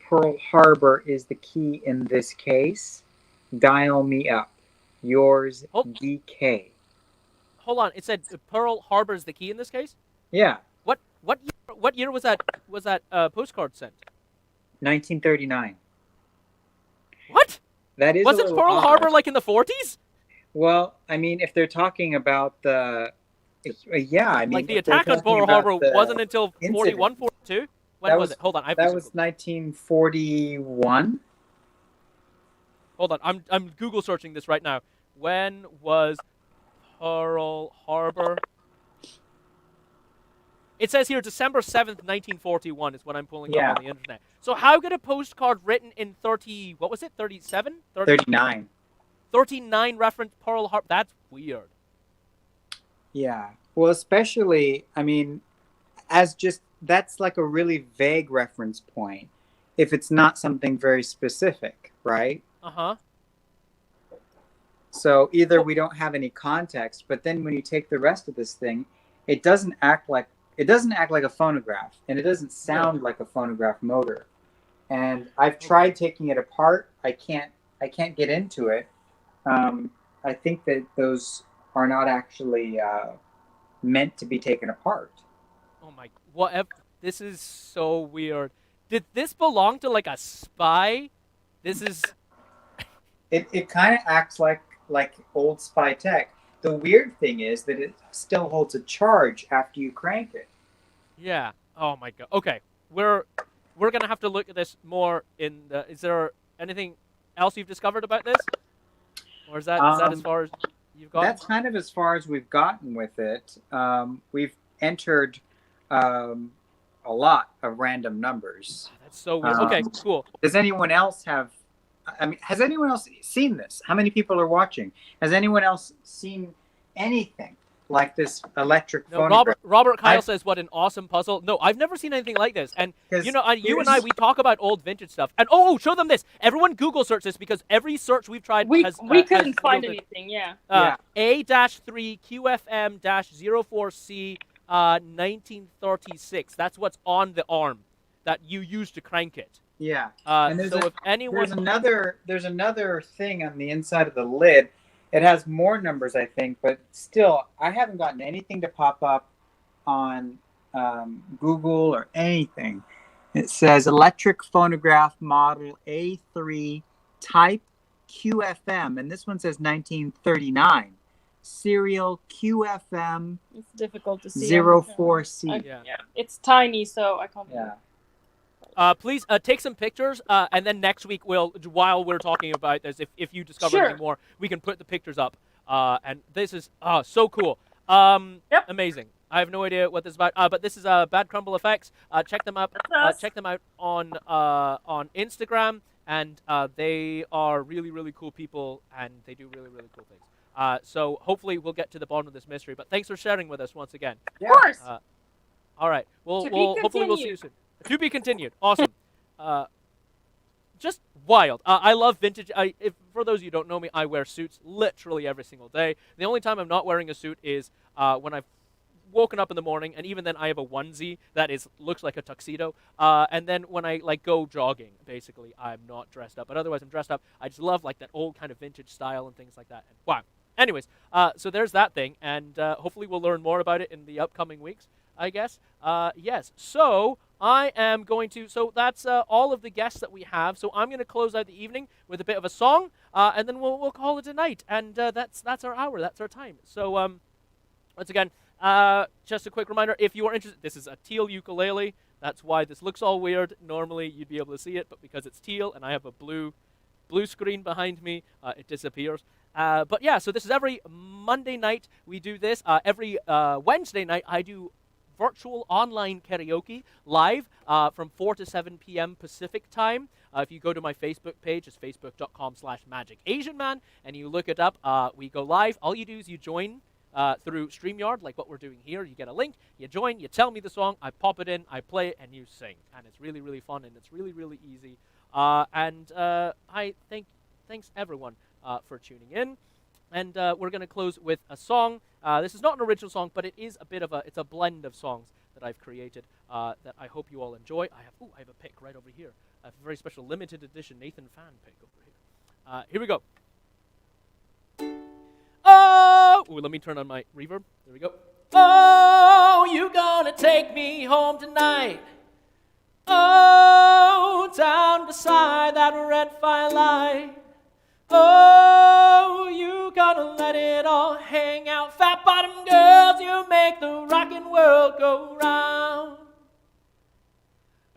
Pearl Harbor is the key in this case. Dial me up. Yours, DK. Hold on. It said Pearl Harbor is the key in this case? Yeah. What year was that postcard sent? 1939. What? That is Wasn't Pearl Harbor like in the 40s? Well, I mean, if they're talking about the, yeah, I mean, like the attack on Pearl Harbor wasn't until 41, 42. When was it? Hold on, that was 1941. Hold on, I'm Google searching this right now. When was Pearl Harbor It says here December 7th, 1941 is what I'm pulling Yeah. up on the internet. So how could a postcard written in 37? 39. 39 reference Pearl Harbor? That's weird. Yeah. Well, especially, I mean, that's like a really vague reference point if it's not something very specific, right? Uh-huh. So either we don't have any context, but then when you take the rest of this thing, it doesn't act like a phonograph, and it doesn't sound like a phonograph motor. And I've tried taking it apart. I can't get into it. I think that those are not actually meant to be taken apart. Oh my, whatever. This is so weird. Did this belong to like a spy? This is. It kind of acts like old spy tech. The weird thing is that it still holds a charge after you crank it. Yeah. Oh my god. Okay, we're gonna have to look at this more in the. Is there anything else you've discovered about this, or is that as far as you've got? That's kind of as far as we've gotten with it. We've entered a lot of random numbers. That's so weird. Okay, cool. Does anyone else have? I mean, has anyone else seen this? How many people are watching? Has anyone else seen anything like this electric phonograph? Robert Kyle says, "What an awesome puzzle!" No, I've never seen anything like this. And you know, you and I, we talk about old vintage stuff. And show them this. Everyone Google search this because every search we've tried we has couldn't find anything. Yeah. A-3 QFM-04C 1936. That's what's on the arm that you use to crank it. Yeah. And so if anyone there's another thing on the inside of the lid. It has more numbers, I think, but still, I haven't gotten anything to pop up on Google or anything. It says electric phonograph model A3 type QFM, and this one says 1939. Serial QFM. It's difficult to see. 04C. Yeah. It's tiny, so I can't. Yeah. Please take some pictures, and then next week while we're talking about this, if you discover anything more, we can put the pictures up. And this is so cool. Amazing. I have no idea what this is about, but this is Bad Crumble Effects. Check them out. Check them out on Instagram, and they are really, really cool people, and they do really, really cool things. So hopefully we'll get to the bottom of this mystery. But thanks for sharing with us once again. Of course. All right. Hopefully we'll see you soon. To be continued. Awesome. Just wild. I love vintage. For those of you who don't know me, I wear suits literally every single day. The only time I'm not wearing a suit is when I've woken up in the morning, and even then I have a onesie that looks like a tuxedo. And then when I go jogging, basically, I'm not dressed up. But otherwise, I'm dressed up. I just love that old kind of vintage style and things like that. And wow. Anyways, so there's that thing, and hopefully we'll learn more about it in the upcoming weeks, I guess. Yes. So I am going to. So that's all of the guests that we have. So I'm going to close out the evening with a bit of a song, and then we'll call it a night. And that's our hour. That's our time. So once again, just a quick reminder: if you are interested, this is a teal ukulele. That's why this looks all weird. Normally you'd be able to see it, but because it's teal and I have a blue screen behind me, it disappears. But yeah, so this is every Monday night we do this. Every Wednesday night I do virtual online karaoke live from 4 to 7 p.m. Pacific time. If you go to my Facebook page, it's facebook.com/magicasianman, and you look it up, we go live. All you do is you join through StreamYard, like what we're doing here. You get a link, you join, you tell me the song, I pop it in, I play it, and you sing. And it's really, really fun, and it's really, really easy. Thanks everyone for tuning in. And we're going to close with a song. This is not an original song, but it is it's a blend of songs that I've created that I hope you all enjoy. I have a pick right over here. A very special limited edition Naathan Phan pick over here. Here we go. Oh, let me turn on my reverb. There we go. Oh, you gonna take me home tonight? Oh, down beside that red firelight. Oh, you gonna let it all hang out. Fat bottom girls, you make the rockin' world go round.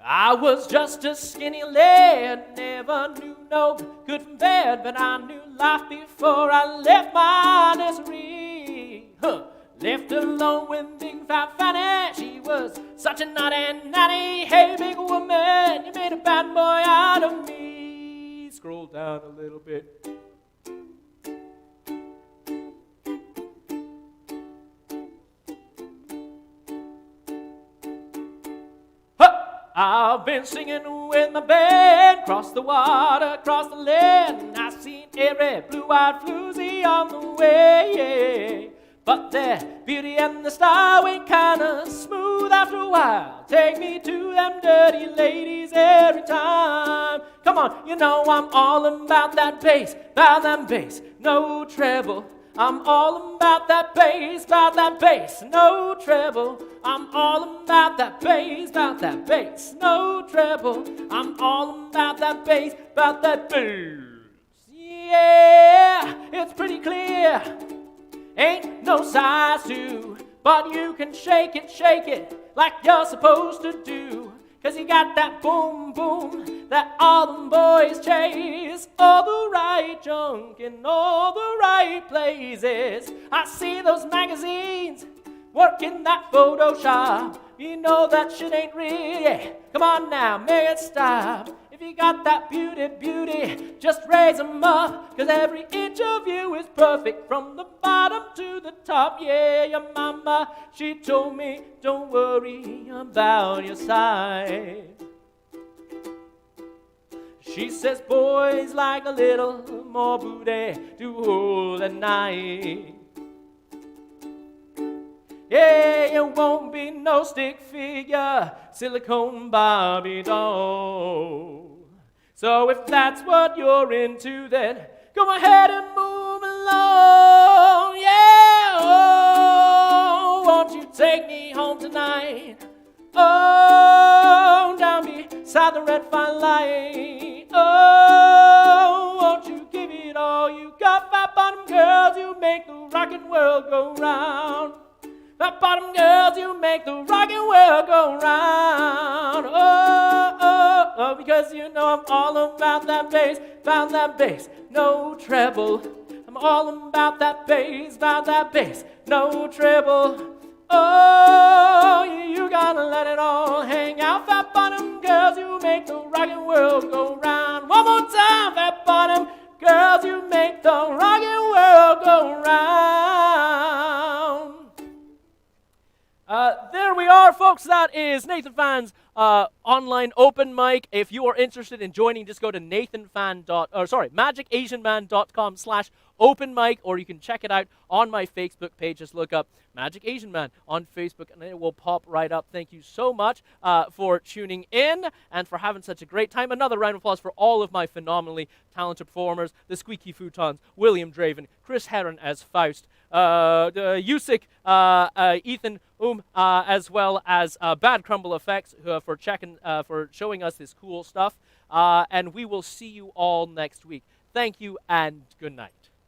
I was just a skinny lad, never knew no good from bad, but I knew life before I left my nursery. Left alone with Big Fat Fanny, she was such a naughty nanny. Hey, big woman, you made a bad boy out of me. Scroll down a little bit. I've been singing with my band, cross the water, across the land. I seen every blue-eyed floozy on the way. But their beauty and the style went kinda smooth after a while. Take me to them dirty ladies every time. Come on, you know I'm all about that bass, no treble. I'm all about that bass, no treble. I'm all about that bass, no treble. I'm all about that bass, Yeah, it's pretty clear. Ain't no size 2, but you can shake it like you're supposed to do. 'Cause you got that boom, boom that all them boys chase. All the right junk in all the right places. I see those magazines working that Photoshop. You know that shit ain't real, yeah. Come on now, make it stop. If you got that beauty, just raise them up. 'Cause every inch of you is perfect from the bottom to the top. Yeah, your mama, she told me, don't worry about your size. She says boys like a little more booty to hold at night. Yeah, you won't be no stick figure, silicone Barbie doll. So if that's what you're into, then go ahead and move along. Yeah, oh, won't you take me home tonight? Oh, down beside the red fine light. Oh, won't you give it all you got? Fat bottom girls, you make the rockin' world go round. Fat bottom girls, you make the rockin' world go round. Oh, oh, oh, because you know I'm all about that bass, no treble. I'm all about that bass, no treble. Oh, you gotta let it all hang out. Fat bottom girls, you make the rockin' world go round. One more time, fat bottom girls, you make the rockin' world go round. There we are, folks. That is Naathan Phan's online open mic. If you are interested in joining, just go to magicasianman.com/open mic, or you can check it out on my Facebook page. Just look up Magic Asian Man on Facebook, and it will pop right up. Thank you so much for tuning in and for having such a great time. Another round of applause for all of my phenomenally talented performers: the Squeaky Futons, William Draven, Chris Heron as Faust, Yusik, Ethan as well as Bad Crumble Effects for showing us this cool stuff. And we will see you all next week. Thank you and good night.